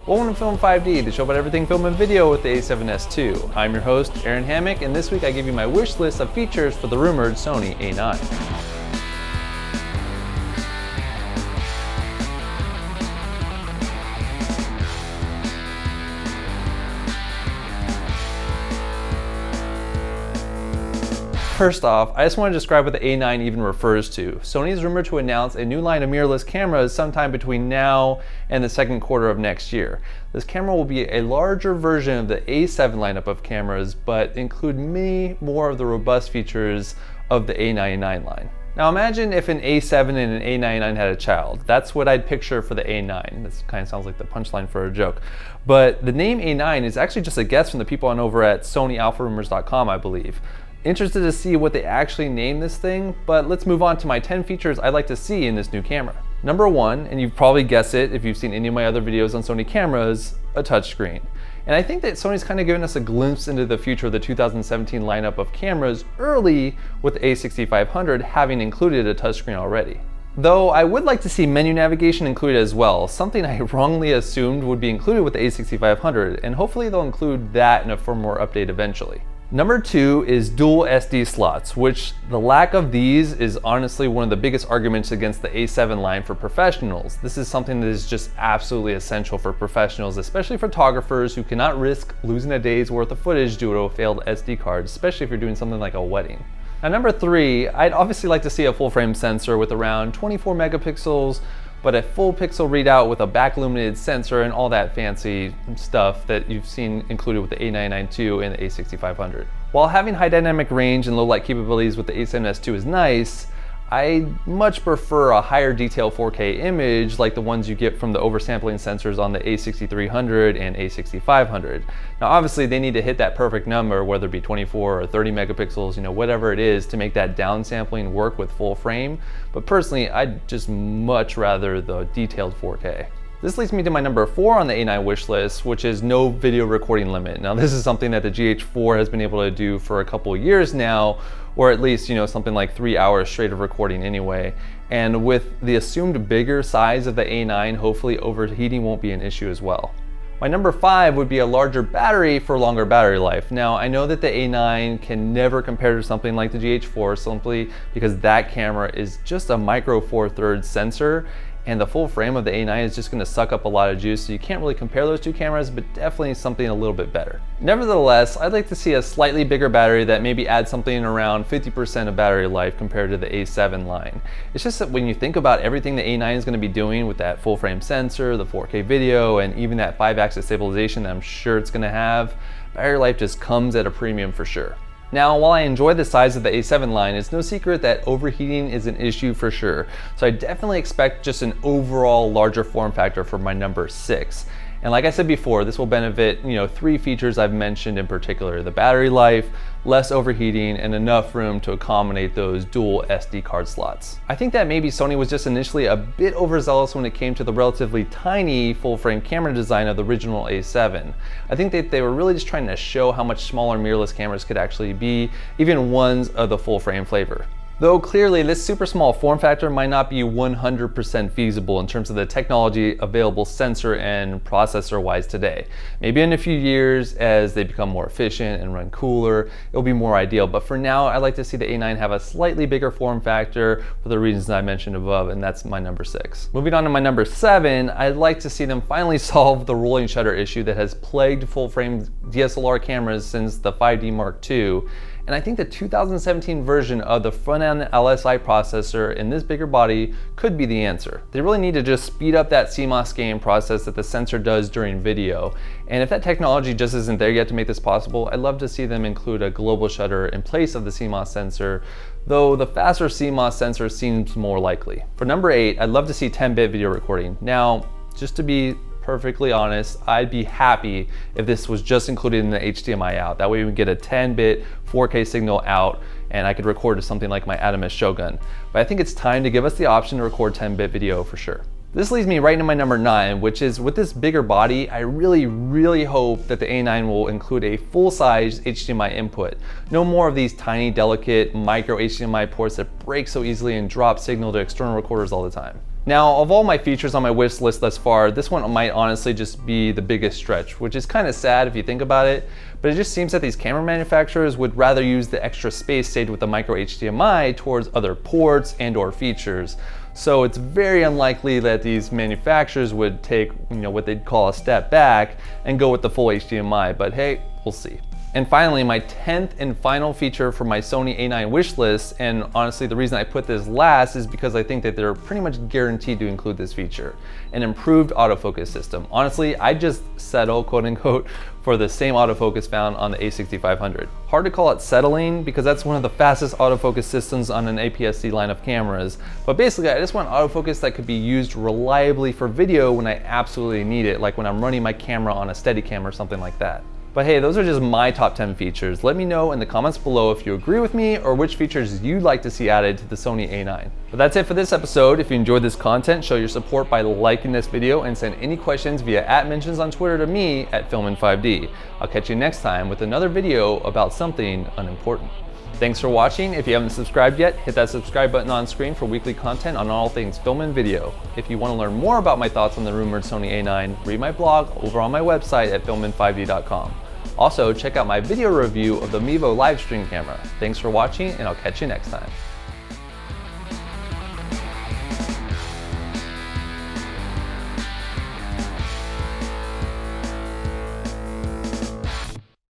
Welcome to Film 5D, the show about everything film and video with the A7S II. I'm your host, Aaron Hammock, and this week I give you my wish list of features for the rumored Sony A9. First off, I just want to describe what the A9 even refers to. Sony is rumored to announce a new line of mirrorless cameras sometime between now and the second quarter of next year. This camera will be a larger version of the A7 lineup of cameras, but include many more of the robust features of the A99 line. Now imagine if an A7 and an A99 had a child. That's what I'd picture for the A9. This kind of sounds like the punchline for a joke. But the name A9 is actually just a guess from the people on over at SonyAlphaRumors.com, I believe. Interested to see what they actually named this thing, but let's move on to my 10 features I'd like to see in this new camera. Number one, and you've probably guessed it if you've seen any of my other videos on Sony cameras, a touchscreen. And I think that Sony's kind of given us a glimpse into the future of the 2017 lineup of cameras early with the A6500 having included a touchscreen already. Though I would like to see menu navigation included as well, something I wrongly assumed would be included with the A6500, and hopefully they'll include that in a firmware update eventually. Number two is dual SD slots, which the lack of these is honestly one of the biggest arguments against the A7 line for professionals. This is something that is just absolutely essential for professionals, especially photographers who cannot risk losing a day's worth of footage due to a failed SD card, especially if you're doing something like a wedding. Now number three, I'd obviously like to see a full frame sensor with around 24 megapixels, but a full pixel readout with a back illuminated sensor and all that fancy stuff that you've seen included with the A992 and the A6500. While having high dynamic range and low light capabilities with the A7S II is nice, I much prefer a higher detail 4K image like the ones you get from the oversampling sensors on the A6300 and A6500. Now obviously they need to hit that perfect number, whether it be 24 or 30 megapixels, whatever it is, to make that downsampling work with full frame. But personally, I'd just much rather the detailed 4K. This leads me to my number four on the A9 wish list, which is no video recording limit. Now this is something that the GH4 has been able to do for a couple of years now, or at least, something like 3 hours straight of recording anyway. And with the assumed bigger size of the A9, hopefully overheating won't be an issue as well. My number five would be a larger battery for longer battery life. Now, I know that the A9 can never compare to something like the GH4 simply because that camera is just a micro 4/3 sensor, and the full frame of the A9 is just going to suck up a lot of juice, so you can't really compare those two cameras, but definitely something a little bit better. Nevertheless, I'd like to see a slightly bigger battery that maybe adds something around 50% of battery life compared to the A7 line. It's just that when you think about everything the A9 is going to be doing with that full frame sensor, the 4K video, and even that 5-axis stabilization that I'm sure it's going to have, battery life just comes at a premium for sure. Now, while I enjoy the size of the A7 line, it's no secret that overheating is an issue for sure. So I definitely expect just an overall larger form factor for my number six. And like I said before, this will benefit, three features I've mentioned in particular: the battery life, less overheating, and enough room to accommodate those dual SD card slots. I think that maybe Sony was just initially a bit overzealous when it came to the relatively tiny full frame camera design of the original A7. I think that they were really just trying to show how much smaller mirrorless cameras could actually be, even ones of the full frame flavor. Though clearly this super small form factor might not be 100% feasible in terms of the technology available sensor and processor wise today. Maybe in a few years as they become more efficient and run cooler, it'll be more ideal. But for now, I'd like to see the A9 have a slightly bigger form factor for the reasons I mentioned above, and that's my number six. Moving on to my number seven, I'd like to see them finally solve the rolling shutter issue that has plagued full frame DSLR cameras since the 5D Mark II. And I think the 2017 version of the front-end LSI processor in this bigger body could be the answer. They really need to just speed up that CMOS scanning process that the sensor does during video. And if that technology just isn't there yet to make this possible, I'd love to see them include a global shutter in place of the CMOS sensor, though the faster CMOS sensor seems more likely. For number eight, I'd love to see 10-bit video recording. Now, just to be perfectly honest, I'd be happy if this was just included in the HDMI out. That way we get a 10-bit 4K signal out and I could record to something like my Atomos Shogun. But I think it's time to give us the option to record 10-bit video for sure. This leads me right into my number nine, which is with this bigger body, I really hope that the A9 will include a full-size HDMI input. No more of these tiny, delicate micro HDMI ports that break so easily and drop signal to external recorders all the time. Now, of all my features on my wish list thus far, this one might honestly just be the biggest stretch, which is kind of sad if you think about it, but it just seems that these camera manufacturers would rather use the extra space saved with the micro HDMI towards other ports and or features. So it's very unlikely that these manufacturers would take, what they'd call a step back and go with the full HDMI, but hey, we'll see. And finally, my 10th and final feature for my Sony A9 wish list, and honestly the reason I put this last is because I think that they're pretty much guaranteed to include this feature, an improved autofocus system. Honestly, I just settle, quote unquote, for the same autofocus found on the A6500. Hard to call it settling because that's one of the fastest autofocus systems on an APS-C line of cameras, but basically I just want autofocus that could be used reliably for video when I absolutely need it, like when I'm running my camera on a Steadicam or something like that. But hey, those are just my top 10 features. Let me know in the comments below if you agree with me or which features you'd like to see added to the Sony A9. But that's it for this episode. If you enjoyed this content, show your support by liking this video and send any questions via @mentions on Twitter to me @filmin5d. I'll catch you next time with another video about something unimportant. Thanks for watching. If you haven't subscribed yet, hit that subscribe button on screen for weekly content on all things film and video. If you want to learn more about my thoughts on the rumored Sony A9, read my blog over on my website at filmin5d.com. Also, check out my video review of the Mevo live stream camera. Thanks for watching, and I'll catch you next time.